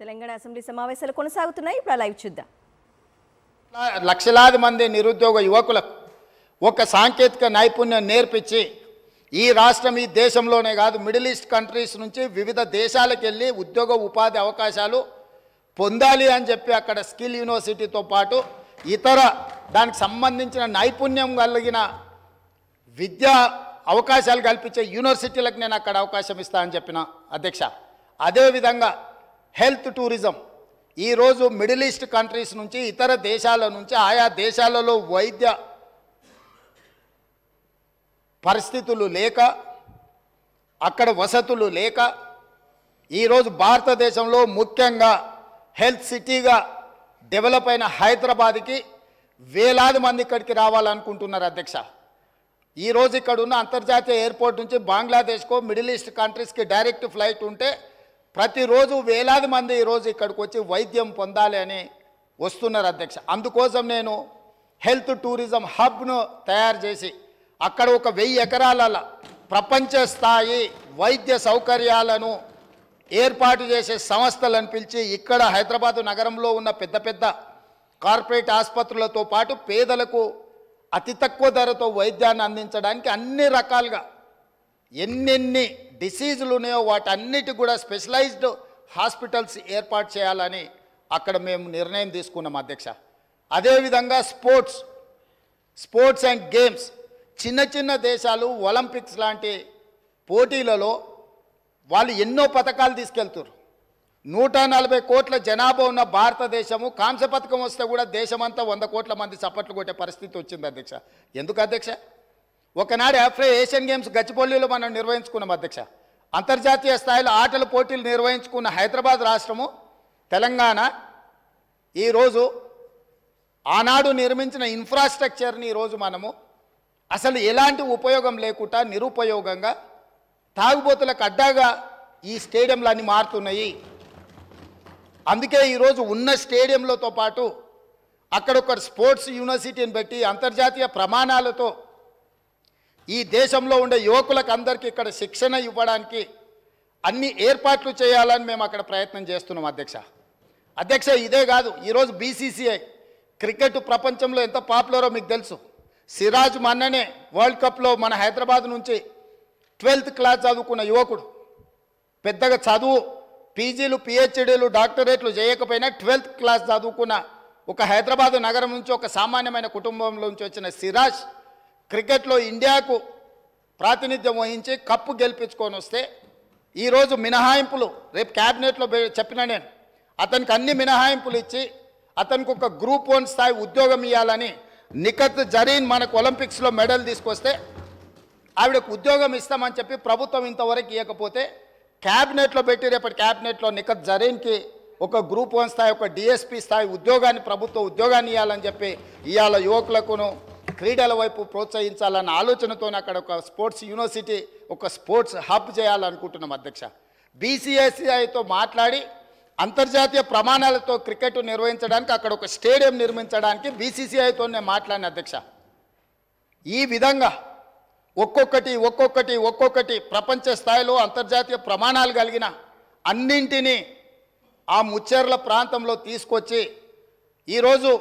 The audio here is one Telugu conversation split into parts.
తెలంగాణ అసెంబ్లీ సమావేశాలు కొనసాగుతున్నాయి. ఇప్పుడు లైవ్ చూద్దాం. లక్షలాది మంది నిరుద్యోగ యువకులకు ఒక సాంకేతిక నైపుణ్యం నేర్పించి ఈ రాష్ట్రం ఈ దేశంలోనే కాదు మిడిల్ ఈస్ట్ కంట్రీస్ నుంచి వివిధ దేశాలకు వెళ్ళి ఉద్యోగ ఉపాధి అవకాశాలు పొందాలి అని చెప్పి అక్కడ స్కిల్ యూనివర్సిటీతో పాటు ఇతర దానికి సంబంధించిన నైపుణ్యం కలిగిన విద్యా అవకాశాలు కల్పించే యూనివర్సిటీలకు నేను అక్కడ అవకాశం ఇస్తానని చెప్పిన అధ్యక్ష. అదేవిధంగా హెల్త్ టూరిజం ఈరోజు మిడిల్ ఈస్ట్ కంట్రీస్ నుంచి ఇతర దేశాల నుంచి ఆయా దేశాలలో వైద్య పరిస్థితులు లేక అక్కడ వసతులు లేక ఈరోజు భారతదేశంలో ముఖ్యంగా హెల్త్ సిటీగా డెవలప్ అయిన హైదరాబాద్కి వేలాది మంది ఇక్కడికి రావాలనుకుంటున్నారు అధ్యక్ష. ఈరోజు ఇక్కడ ఉన్న అంతర్జాతీయ ఎయిర్పోర్ట్ నుంచి బంగ్లాదేశ్కో మిడిల్ ఈస్ట్ కంట్రీస్కి డైరెక్ట్ ఫ్లైట్ ఉంటే ప్రతిరోజు వేలాది మంది ఈరోజు ఇక్కడికి వచ్చి వైద్యం పొందాలి అని వస్తున్నారు అధ్యక్ష. అందుకోసం నేను హెల్త్ టూరిజం హబ్ను తయారు చేసి అక్కడ ఒక 1000 ఎకరాల ప్రపంచ స్థాయి వైద్య సౌకర్యాలను ఏర్పాటు చేసే సంస్థలను పిలిచి ఇక్కడ హైదరాబాద్ నగరంలో ఉన్న పెద్ద పెద్ద కార్పొరేట్ ఆసుపత్రులతో పాటు పేదలకు అతి తక్కువ ధరతో వైద్యాన్ని అందించడానికి అన్ని రకాలుగా ఎన్నెన్ని డిసీజులు ఉన్నాయో వాటన్నిటి కూడా స్పెషలైజ్డ్ హాస్పిటల్స్ ఏర్పాటు చేయాలని అక్కడ మేము నిర్ణయం తీసుకున్నాం అధ్యక్ష. అదేవిధంగా స్పోర్ట్స్ అండ్ గేమ్స్ చిన్న చిన్న దేశాలు ఒలింపిక్స్ లాంటి పోటీలలో వాళ్ళు ఎన్నో పథకాలు తీసుకెళ్తారు. 140 కోట్ల జనాభా ఉన్న భారతదేశము కాంస్య పథకం వస్తే కూడా దేశమంతా 100 కోట్ల మంది చప్పట్లు కొట్టే పరిస్థితి వచ్చింది అధ్యక్ష. ఎందుకు అధ్యక్ష? ఒకనాడు ఏషియన్ గేమ్స్ గచ్చిబౌలిలో మనం నిర్వహించుకున్నాం అధ్యక్ష. అంతర్జాతీయ స్థాయిలో ఆటల పోటీలు నిర్వహించుకున్న హైదరాబాద్ రాష్ట్రము తెలంగాణ ఈరోజు ఆనాడు నిర్మించిన ఇన్ఫ్రాస్ట్రక్చర్ని ఈరోజు మనము అసలు ఎలాంటి ఉపయోగం లేకుండా నిరుపయోగంగా తాగుబోతులకు అడ్డాగా ఈ స్టేడియంలన్నీ మారుతున్నాయి. అందుకే ఈరోజు ఉన్న స్టేడియంలతో పాటు అక్కడ ఒక స్పోర్ట్స్ యూనివర్సిటీని పెట్టి అంతర్జాతీయ ప్రమాణాలతో ఈ దేశంలో ఉండే యువకులకు అందరికీ ఇక్కడ శిక్షణ ఇవ్వడానికి అన్ని ఏర్పాట్లు చేయాలని మేము అక్కడ ప్రయత్నం చేస్తున్నాం అధ్యక్ష. ఇదే కాదు, ఈరోజు BCCI క్రికెట్ ప్రపంచంలో ఎంత పాపులరో మీకు తెలుసు. సిరాజ్ మొన్ననే వరల్డ్ కప్లో మన హైదరాబాద్ నుంచి 12th క్లాస్ చదువుకున్న యువకుడు, పెద్దగా చదువు PGలు PhDలు డాక్టరేట్లు చేయకపోయినా 12th క్లాస్ చదువుకున్న ఒక హైదరాబాద్ నగరం నుంచి ఒక సామాన్యమైన కుటుంబంలో నుంచి వచ్చిన సిరాజ్ క్రికెట్లో ఇండియాకు ప్రాతినిధ్యం వహించి కప్పు గెలిపించుకొని వస్తే ఈరోజు మినహాయింపులు రేపు క్యాబినెట్లో చెప్పిన నేను అతనికి అన్ని మినహాయింపులు ఇచ్చి అతనికి ఒక గ్రూప్ 1 స్థాయి ఉద్యోగం ఇవ్వాలని నిఖత్ జరీన్ మనకు ఒలింపిక్స్లో మెడల్ తీసుకొస్తే ఆవిడకు ఉద్యోగం ఇస్తామని చెప్పి ప్రభుత్వం ఇంతవరకు ఇవ్వకపోతే క్యాబినెట్లో పెట్టి రేపటి క్యాబినెట్లో నిఖత్ జరీన్కి ఒక గ్రూప్ 1 స్థాయి ఒక DSP స్థాయి ఉద్యోగాన్ని ప్రభుత్వ ఉద్యోగాన్ని ఇవ్వాలని చెప్పి ఇవాళ యువకులకును క్రీడల వైపు ప్రోత్సహించాలన్న ఆలోచనతో అక్కడ ఒక స్పోర్ట్స్ యూనివర్సిటీ ఒక స్పోర్ట్స్ హబ్ చేయాలనుకుంటున్నాం అధ్యక్ష. BCCIతో మాట్లాడి అంతర్జాతీయ ప్రమాణాలతో క్రికెట్ నిర్వహించడానికి అక్కడ ఒక స్టేడియం నిర్మించడానికి BCCIతో నేను మాట్లాడిన అధ్యక్ష. ఈ విధంగా ఒక్కొక్కటి ప్రపంచ స్థాయిలో అంతర్జాతీయ ప్రమాణాలు కలిగిన అన్నింటినీ ఆ ముచ్చెర్ల ప్రాంతంలో తీసుకొచ్చి ఈరోజు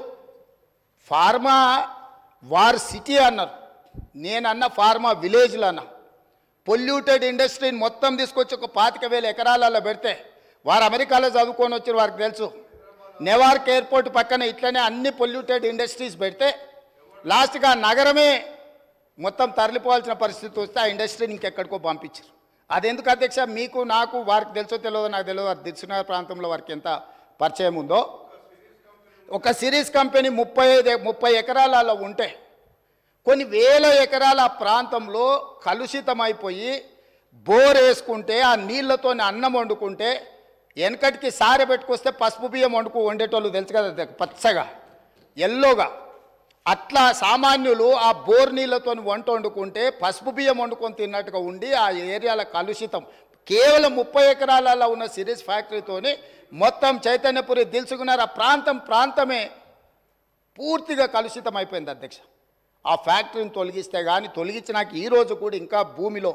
ఫార్మా వార్ సిటీ అన్నారు, నేనన్న ఫార్మా విలేజ్లు అన్నా. పొల్యూటెడ్ ఇండస్ట్రీని మొత్తం తీసుకొచ్చి ఒక 25,000 ఎకరాలలో పెడితే వారు అమెరికాలో చదువుకొని వచ్చి వారికి తెలుసు. నెవార్క్ ఎయిర్పోర్ట్ పక్కన ఇట్లనే అన్ని పొల్యూటెడ్ ఇండస్ట్రీస్ పెడితే లాస్ట్గా ఆ నగరమే మొత్తం తరలిపోవాల్సిన పరిస్థితి వస్తే ఆ ఇండస్ట్రీని ఇంకెక్కడికో పంపించారు. అదెందుకు అధ్యక్ష? మీకు నాకు వారికి తెలుసో తెలియదో నాకు తెలియదు. వారి దిల్సునగర్ ప్రాంతంలో వారికి ఎంత పరిచయం ఉందో. ఒక సిరీస్ కంపెనీ 30 ఎకరాలలో ఉంటే కొన్ని వేల ఎకరాల ఆ ప్రాంతంలో కలుషితమైపోయి బోర్ వేసుకుంటే ఆ నీళ్లతో అన్నం వండుకుంటే వెనకటికి సారె పెట్టుకొస్తే పసుపు బియ్యం వండేటోళ్ళు తెలుసు కదా, పచ్చగా ఎల్లోగా. అట్లా సామాన్యులు ఆ బోర్ నీళ్ళతో వంట వండుకుంటే పసుపు బియ్యం వండుకొని తిన్నట్టుగా ఉండి ఆ ఏరియాల కలుషితం కేవలం 30 ఎకరాలలో ఉన్న సిరీస్ ఫ్యాక్టరీతోని మొత్తం చైతన్యపురి దిల్సుకున్నారు ఆ ప్రాంతమే పూర్తిగా కలుషితం అయిపోయింది అధ్యక్ష. ఆ ఫ్యాక్టరీని తొలగిస్తే కానీ తొలగించినాక ఈరోజు కూడా ఇంకా భూమిలో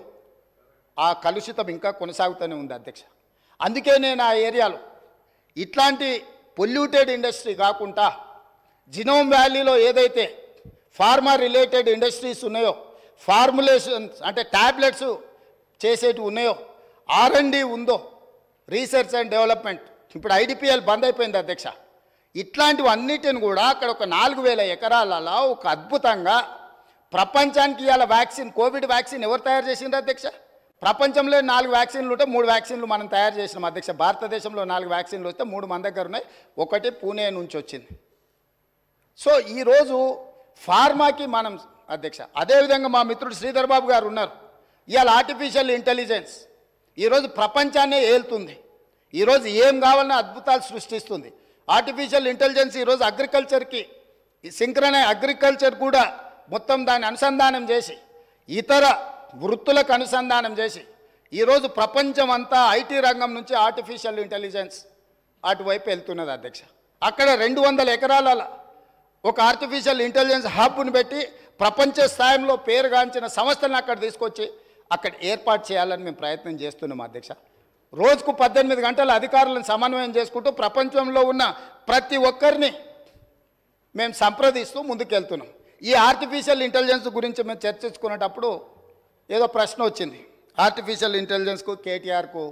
ఆ కలుషితం ఇంకా కొనసాగుతూనే ఉంది అధ్యక్ష. అందుకే నేను ఆ ఏరియాలో ఇట్లాంటి పొల్యూటెడ్ ఇండస్ట్రీ కాకుండా జినోమ్ వ్యాలీలో ఏదైతే ఫార్మా రిలేటెడ్ ఇండస్ట్రీస్ ఉన్నాయో, ఫార్ములేషన్స్ అంటే ట్యాబ్లెట్స్ చేసేటి ఉన్నాయో, R&D ఉందో, రీసెర్చ్ అండ్ డెవలప్మెంట్, ఇప్పుడు IDPL బంద్ అయిపోయింది అధ్యక్ష. ఇట్లాంటివన్నిటిని కూడా అక్కడ ఒక 4000 ఎకరాలలో ఒక అద్భుతంగా ప్రపంచానికి ఇవాళ వ్యాక్సిన్, కోవిడ్ వ్యాక్సిన్ ఎవరు తయారు చేసిండ్రు అధ్యక్ష? ప్రపంచంలో 4 వ్యాక్సిన్లు ఉంటే 3 వ్యాక్సిన్లు మనం తయారు చేసినాం అధ్యక్ష. భారతదేశంలో 4 వ్యాక్సిన్లు వస్తే 3 మన దగ్గర ఉన్నాయి, ఒకటి పూణే నుంచి వచ్చింది. సో ఈరోజు ఫార్మాకి మనం అధ్యక్ష, అదేవిధంగా మా మిత్రుడు శ్రీధర్ బాబు గారు ఉన్నారు. ఇవాళ ఆర్టిఫిషియల్ ఇంటెలిజెన్స్ ఈరోజు ప్రపంచాన్నే ఏలుతుంది. ఈరోజు ఏం కావాలన్నా అద్భుతాలు సృష్టిస్తుంది. ఆర్టిఫిషియల్ ఇంటెలిజెన్స్ ఈరోజు అగ్రికల్చర్కి, సింక్రనైజ్ అగ్రికల్చర్ కూడా మొత్తం దాన్ని అనుసంధానం చేసి, ఇతర వృత్తులకు అనుసంధానం చేసి ఈరోజు ప్రపంచం అంతా ఐటీ రంగం నుంచి ఆర్టిఫిషియల్ ఇంటెలిజెన్స్ అటువైపు వెళ్తున్నది అధ్యక్ష. అక్కడ 200 ఎకరాల ఒక ఆర్టిఫిషియల్ ఇంటెలిజెన్స్ హబ్ను పెట్టి ప్రపంచ స్థాయిలో పేరుగాంచిన సంస్థలను అక్కడ తీసుకొచ్చి అక్కడ ఏర్పాటు చేయాలని మేము ప్రయత్నం చేస్తున్నాం అధ్యక్ష. రోజుకు 18 గంటల అధికారులను సమన్వయం చేసుకుంటూ ప్రపంచంలో ఉన్న ప్రతి ఒక్కరిని మేము సంప్రదిస్తూ ముందుకెళ్తున్నాం. ఈ ఆర్టిఫిషియల్ ఇంటెలిజెన్స్ గురించి మేము చర్చించుకునేటప్పుడు ఏదో ప్రశ్న వచ్చింది, ఆర్టిఫిషియల్ ఇంటెలిజెన్స్కు కేటీఆర్కు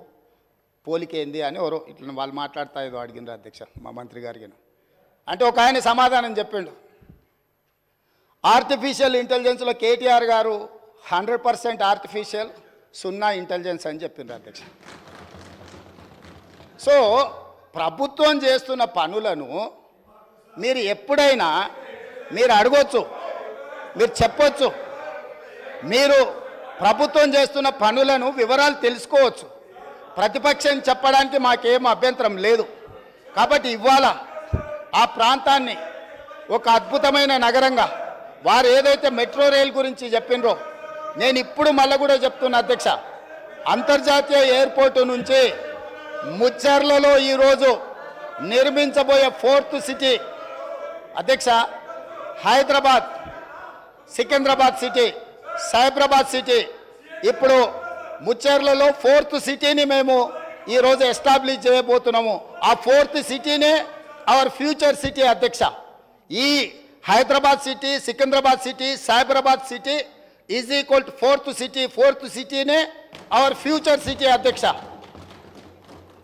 పోలికేంది అని ఎవరో ఇట్లా వాళ్ళు మాట్లాడుతా ఏదో అడిగినారు అధ్యక్ష మా మంత్రి గారికి. అంటే ఒక ఆయన సమాధానం చెప్పిండు, ఆర్టిఫిషియల్ ఇంటెలిజెన్స్లో కేటీఆర్ గారు 100% ఆర్టిఫిషియల్, 0 ఇంటెలిజెన్స్ అని చెప్పిండ్రు అధ్యక్ష. సో ప్రభుత్వం చేస్తున్న పనులను మీరు ఎప్పుడైనా మీరు అడగొచ్చు, మీరు చెప్పొచ్చు, మీరు ప్రభుత్వం చేస్తున్న పనులను వివరాలు తెలుసుకోవచ్చు. ప్రతిపక్షం చెప్పడానికి మాకేం అభ్యంతరం లేదు. కాబట్టి ఇవాళ ఆ ప్రాంతాన్ని ఒక అద్భుతమైన నగరంగా వారు ఏదైతే మెట్రో రైల్ గురించి చెప్పినరో, నేను ఇప్పుడు మళ్ళీ కూడా చెప్తున్నా అధ్యక్ష, అంతర్జాతీయ ఎయిర్పోర్టు నుంచి ముచ్చర్లలో ఈరోజు నిర్మించబోయే 4th సిటీ అధ్యక్ష, హైదరాబాద్, సికింద్రాబాద్ సిటీ, సైబరాబాద్ సిటీ, ఇప్పుడు ముచ్చర్లలో 4th సిటీని మేము ఈరోజు ఎస్టాబ్లిష్ చేయబోతున్నాము. ఆ 4th సిటీనే అవర్ ఫ్యూచర్ సిటీ అధ్యక్ష. ఈ Hyderabad city, Secunderabad city, Cyberabad city is equal to 4th city. 4th సిటీనే అవర్ ఫ్యూచర్ సిటీ అధ్యక్ష.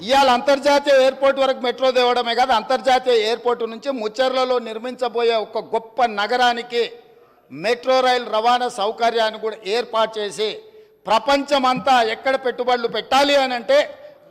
ఇవాళ అంతర్జాతీయ ఎయిర్పోర్ట్ వరకు మెట్రో తేవడమే కాదు, అంతర్జాతీయ ఎయిర్పోర్టు నుంచి ముచ్చర్లలో నిర్మించబోయే ఒక గొప్ప నగరానికి మెట్రో రైల్ రవాణా సౌకర్యాన్ని కూడా ఏర్పాటు చేసి ప్రపంచమంతా ఎక్కడ పెట్టుబడులు పెట్టాలి అని అంటే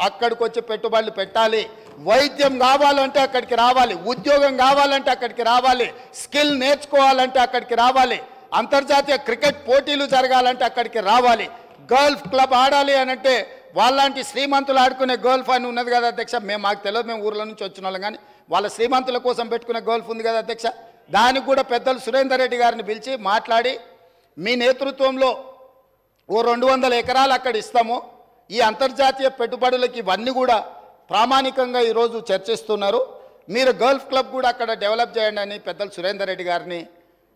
అక్కడికి వచ్చి పెట్టుబడులు పెట్టాలి. వైద్యం కావాలంటే అక్కడికి రావాలి, ఉద్యోగం కావాలంటే అక్కడికి రావాలి, స్కిల్ నేర్చుకోవాలంటే అక్కడికి రావాలి, అంతర్జాతీయ క్రికెట్ పోటీలు జరగాలంటే అక్కడికి రావాలి, గల్ఫ్ క్లబ్ ఆడాలి అని అంటే వాళ్ళంటి శ్రీమంతులు ఆడుకునే గోల్ఫ్ అని ఉన్నది కదా అధ్యక్ష. మాకు తెలియదు, మేము ఊర్ల నుంచి వచ్చిన వాళ్ళం, కానీ వాళ్ళ శ్రీమంతుల కోసం పెట్టుకునే గోల్ఫ్ ఉంది కదా అధ్యక్ష. దానికి కూడా పెద్దలు సురేందర్ రెడ్డి గారిని పిలిచి మాట్లాడి మీ నేతృత్వంలో ఓ 200 ఎకరాలు అక్కడ ఇస్తాము, ఈ అంతర్జాతీయ పెట్టుబడులకి ఇవన్నీ కూడా ప్రామాణికంగా ఈరోజు చర్చిస్తున్నారు, మీరు గల్ఫ్ క్లబ్ కూడా అక్కడ డెవలప్ చేయండి అని పెద్దలు సురేందర్ రెడ్డి గారిని.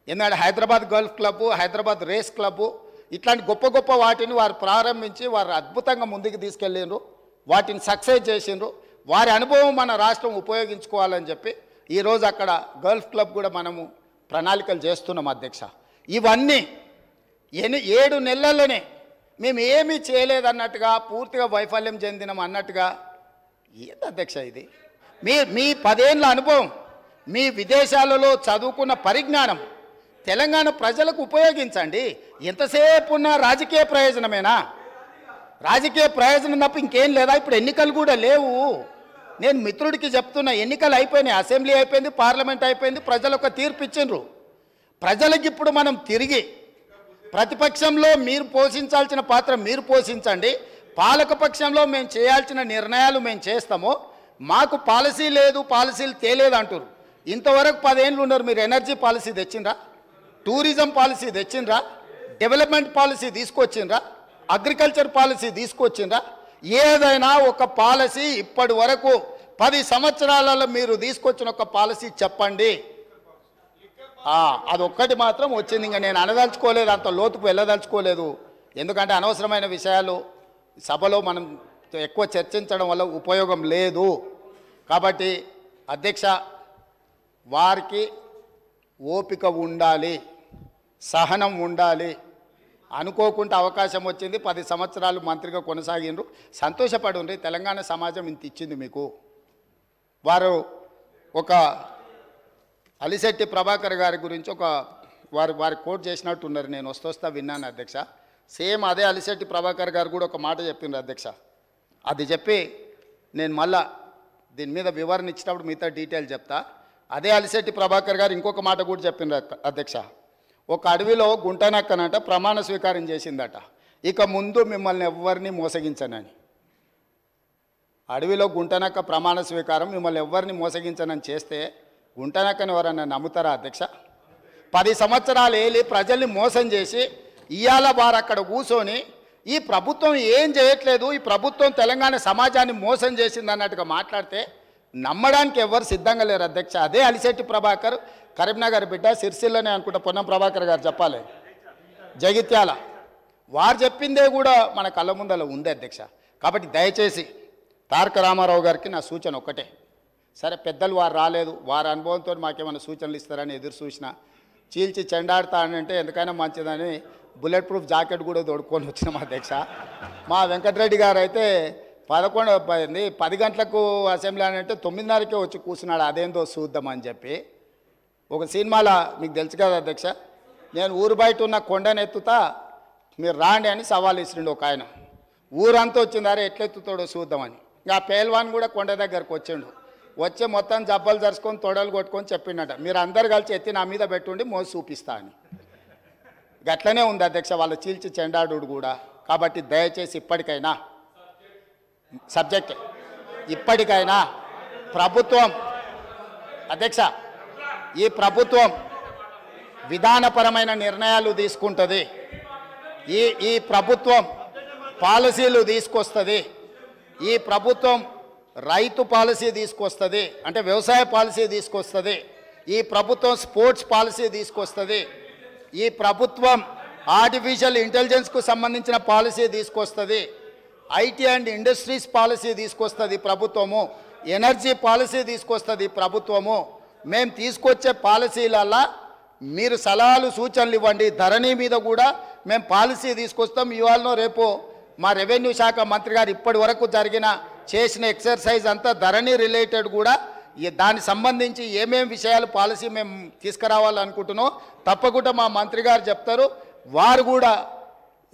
ఎందుకంటే Hyderabad golf club, Hyderabad race club, ఇట్లాంటి గొప్ప గొప్ప వాటిని వారు ప్రారంభించి వారు అద్భుతంగా ముందుకు తీసుకెళ్ళిండ్రు, వాటిని సక్సెస్ చేసిండ్రు. వారి అనుభవం మన రాష్ట్రం ఉపయోగించుకోవాలని చెప్పి ఈరోజు అక్కడ గల్ఫ్ క్లబ్ కూడా మనము ప్రణాళికలు చేస్తున్నాం అధ్యక్ష. ఇవన్నీ 7 నెలల్లోనే మేము ఏమీ చేయలేదన్నట్టుగా, పూర్తిగా వైఫల్యం చెందినాం అన్నట్టుగా ఏంది అధ్యక్ష ఇది? మీ 10 ఏళ్ళ అనుభవం, మీ విదేశాలలో చదువుకున్న పరిజ్ఞానం తెలంగాణ ప్రజలకు ఉపయోగించండి. ఎంతసేపు ఉన్న రాజకీయ ప్రయోజనమేనా? రాజకీయ ప్రయోజనం తప్ప ఇంకేం లేదా? ఇప్పుడు ఎన్నికలు కూడా లేవు. నేను మిత్రుడికి చెప్తున్నా, ఎన్నికలు అయిపోయినాయి, అసెంబ్లీ అయిపోయింది, పార్లమెంట్ అయిపోయింది, ప్రజలు ఒక తీర్పు ఇచ్చిండ్రు. ప్రజలకు ఇప్పుడు మనం తిరిగి ప్రతిపక్షంలో మీరు పోషించాల్సిన పాత్ర మీరు పోషించండి, పాలకపక్షంలో మేము చేయాల్సిన నిర్ణయాలు మేము చేస్తాము, మాకు పాలసీ లేదు, పాలసీలు తేలేదు అంటారు. ఇంతవరకు 10 ఏళ్ళు ఉన్నారు, మీరు ఎనర్జీ పాలసీ తెచ్చిండ్రా, టూరిజం పాలసీ తెచ్చిండ్రా, డెవలప్మెంట్ పాలసీ తీసుకొచ్చిండ్రా, అగ్రికల్చర్ పాలసీ తీసుకొచ్చిండ్రా? ఏదైనా ఒక పాలసీ ఇప్పటి వరకు 10 సంవత్సరాలలో మీరు తీసుకొచ్చిన ఒక పాలసీ చెప్పండి. అదొక్కటి మాత్రం వచ్చింది. ఇంకా నేను అనదలుచుకోలేదు, అంత లోతుకు వెళ్ళదలుచుకోలేదు, ఎందుకంటే అనవసరమైన విషయాలు సభలో మనం ఎక్కువ చర్చించడం వల్ల ఉపయోగం లేదు. కాబట్టి అధ్యక్ష వారికి ఓపిక ఉండాలి, సహనం ఉండాలి. అనుకోకుండా అవకాశం వచ్చింది, 10 సంవత్సరాలు మంత్రిగా కొనసాగిండ్రు, సంతోషపడుండ్రి. తెలంగాణ సమాజం ఇంత ఇచ్చింది మీకు. వారు ఒక అలిశెట్టి ప్రభాకర్ గారి గురించి వారి కోట్ చేసినట్టు ఉన్నారు. నేను వస్తా విన్నాను అధ్యక్ష. సేమ్ అదే అలిశెట్టి ప్రభాకర్ గారు కూడా ఒక మాట చెప్పిండ్రు అధ్యక్ష. అది చెప్పి నేను మళ్ళా దీని మీద వివరణ ఇచ్చినప్పుడు మిగతా డీటెయిల్ చెప్తా. అదే అలిశెట్టి ప్రభాకర్ గారు ఇంకొక మాట కూడా చెప్పిండ్రు అధ్యక్ష. ఒక అడవిలో గుంటనక్కనంట ప్రమాణ స్వీకారం చేసిందట, ఇక ముందు మిమ్మల్ని ఎవరిని మోసగించనని. అడవిలో గుంటనక్క ప్రమాణ స్వీకారం, మిమ్మల్ని ఎవరిని మోసగించనని చేస్తే గుంటనక్కని ఎవరన్నా నమ్ముతారా అధ్యక్ష? 10 సంవత్సరాలు ఏలి ప్రజల్ని మోసం చేసి ఇవాళ వారు అక్కడ కూర్చొని ఈ ప్రభుత్వం ఏం చేయట్లేదు, ఈ ప్రభుత్వం తెలంగాణ సమాజాన్ని మోసం చేసింది అన్నట్టుగా మాట్లాడితే నమ్మడానికి ఎవరు సిద్ధంగా లేరు అధ్యక్ష. అదే అలిశెట్టి ప్రభాకర్, కరీంనగర్ బిడ్డ, సిరిసిల్లనే అనుకుంటా పొన్నం ప్రభాకర్ గారు చెప్పాలి, జగిత్యాల. వారు చెప్పిందే కూడా మన కళ్ళ ముందల ఉంది అధ్యక్ష. కాబట్టి దయచేసి తారక రామారావు గారికి నా సూచన ఒక్కటే. సరే పెద్దలు వారు రాలేదు, వారి అనుభవంతో మాకేమైనా సూచనలు ఇస్తారని ఎదురు చూసిన, చీల్చి చెండాడుతా అంటే ఎందుకైనా మంచిదని బుల్లెట్ ప్రూఫ్ జాకెట్ కూడా తోడుకొని వచ్చినాం అధ్యక్ష. మా వెంకటరెడ్డి గారు అయితే 10 గంటలకు అసెంబ్లీ అని అంటే 9:30కే వచ్చి కూర్చున్నాడు, అదేందో చూద్దామని చెప్పి. ఒక సినిమాలో మీకు తెలుసు కదా అధ్యక్ష, నేను ఊరు బయట ఉన్న కొండను ఎత్తుతా మీరు రాండి అని సవాల్ ఇస్తుండే ఒక ఆయన. ఊరంతా వచ్చిందారే ఎట్లెత్తుతాడో చూద్దామని. ఇంకా పేల్వాన్ కూడా కొండ దగ్గరకు వచ్చిండు. వచ్చి మొత్తం జబ్బలు జరుచుకొని తొడలు కొట్టుకొని చెప్పిండట, మీరు అందరు కలిసి ఎత్తి నా మీద పెట్టుండి మోసి చూపిస్తా అని. గట్లనే ఉంది అధ్యక్ష వాళ్ళ చీల్చి చెండాడు కూడా. కాబట్టి దయచేసి ఇప్పటికైనా ఇప్పటికైనా ప్రభుత్వం అధ్యక్ష, ఈ ప్రభుత్వం విధానపరమైన నిర్ణయాలు తీసుకుంటుంది, ఈ ప్రభుత్వం పాలసీలు తీసుకొస్తుంది, ఈ ప్రభుత్వం రైతు పాలసీ తీసుకొస్తుంది, అంటే వ్యవసాయ పాలసీ తీసుకొస్తుంది, ఈ ప్రభుత్వం స్పోర్ట్స్ పాలసీ తీసుకొస్తుంది, ఈ ప్రభుత్వం ఆర్టిఫిషియల్ ఇంటెలిజెన్స్కు సంబంధించిన పాలసీ తీసుకొస్తుంది, ఐటీ అండ్ ఇండస్ట్రీస్ పాలసీ తీసుకొస్తుంది ప్రభుత్వము, ఎనర్జీ పాలసీ తీసుకొస్తుంది ప్రభుత్వము. మేము తీసుకొచ్చే పాలసీలల్లా మీరు సలహాలు సూచనలు ఇవ్వండి. ధరణి మీద కూడా మేము పాలసీ తీసుకొస్తాం. ఇవాళనో రేపు మా రెవెన్యూ శాఖ మంత్రి గారు ఇప్పటి వరకు చేసిన ఎక్సర్సైజ్ అంతా ధరణి రిలేటెడ్ కూడా, దానికి సంబంధించి ఏమేమి విషయాలు పాలసీ మేము తీసుకురావాలనుకుంటున్నాం తప్పకుండా మా మంత్రి గారు చెప్తారు. వారు కూడా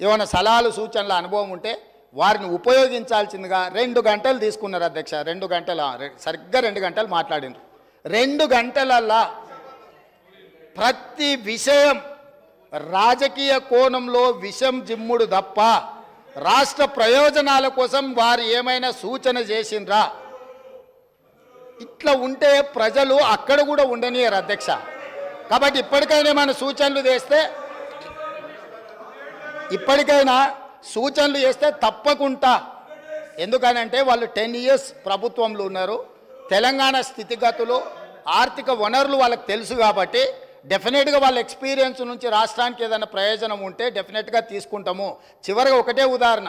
ఏమైనా సలహాలు సూచనల అనుభవం ఉంటే వారిని ఉపయోగించాల్సిందిగా 2 గంటలు తీసుకున్నారు అధ్యక్ష. 2 గంటలు సరిగ్గా 2 గంటలు మాట్లాడినారు. 2 గంటలల్లా ప్రతి విషయం రాజకీయ కోణంలో విషం జిమ్ముడు తప్ప రాష్ట్ర ప్రయోజనాల కోసం వారు ఏమైనా సూచన చేసిండ్రా? ఇట్లా ఉంటే ప్రజలు అక్కడ కూడా ఉండనియరు అధ్యక్ష. కాబట్టి ఇప్పటికైనా ఏమైనా సూచనలు చేస్తే తప్పకుండా, ఎందుకనంటే వాళ్ళు 10 years ప్రభుత్వంలో ఉన్నారు, తెలంగాణ స్థితిగతులు ఆర్థిక వనరులు వాళ్ళకి తెలుసు. కాబట్టి డెఫినెట్గా వాళ్ళ ఎక్స్పీరియన్స్ నుంచి రాష్ట్రానికి ఏదైనా ప్రయోజనం ఉంటే డెఫినెట్గా తీసుకుంటాము. చివరిగా ఒకటే ఉదాహరణ,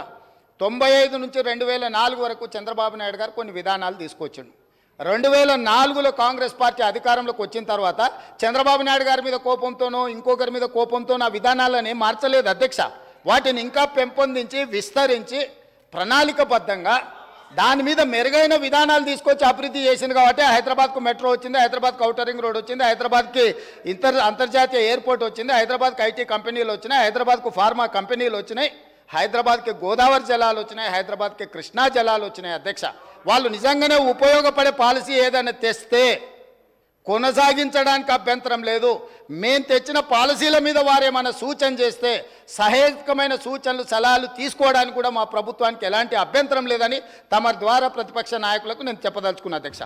95 నుంచి 2004 వరకు చంద్రబాబు నాయుడు గారు కొన్ని విధానాలు తీసుకొచ్చిండు. 2004లో కాంగ్రెస్ పార్టీ అధికారంలోకి వచ్చిన తర్వాత చంద్రబాబు నాయుడు గారి మీద కోపంతోనో ఇంకొకరి మీద కోపంతోనో ఆ విధానాలని మార్చలేదు అధ్యక్ష. వాటిని ఇంకా పెంపొందించి విస్తరించి ప్రణాళికబద్ధంగా దాని మీద మెరుగైన విధానాలు తీసుకొచ్చి అభివృద్ధి చేసింది. కాబట్టి హైదరాబాద్కు మెట్రో వచ్చింది, హైదరాబాద్కు ఔటర్ రింగ్ రోడ్ వచ్చింది, హైదరాబాద్కి అంతర్జాతీయ ఎయిర్పోర్ట్ వచ్చింది, హైదరాబాద్కి ఐటీ కంపెనీలు వచ్చినాయి, హైదరాబాద్కు ఫార్మా కంపెనీలు వచ్చినాయి, హైదరాబాద్కి గోదావరి జలాలు వచ్చినాయి, హైదరాబాద్కి కృష్ణా జలాలు వచ్చినాయి అధ్యక్ష. వాళ్ళు నిజంగానే ఉపయోగపడే పాలసీ ఏదైనా తెస్తే కొనసాగించడానికి అభ్యంతరం లేదు. మేము తెచ్చిన పాలసీల మీద వారేమైనా సూచన చేస్తే సహేతుకమైన సూచనలు సలహాలు తీసుకోవడానికి కూడా మా ప్రభుత్వానికి ఎలాంటి అభ్యంతరం లేదని తమ ద్వారా ప్రతిపక్ష నాయకులకు నేను చెప్పదలుచుకున్నా అధ్యక్ష.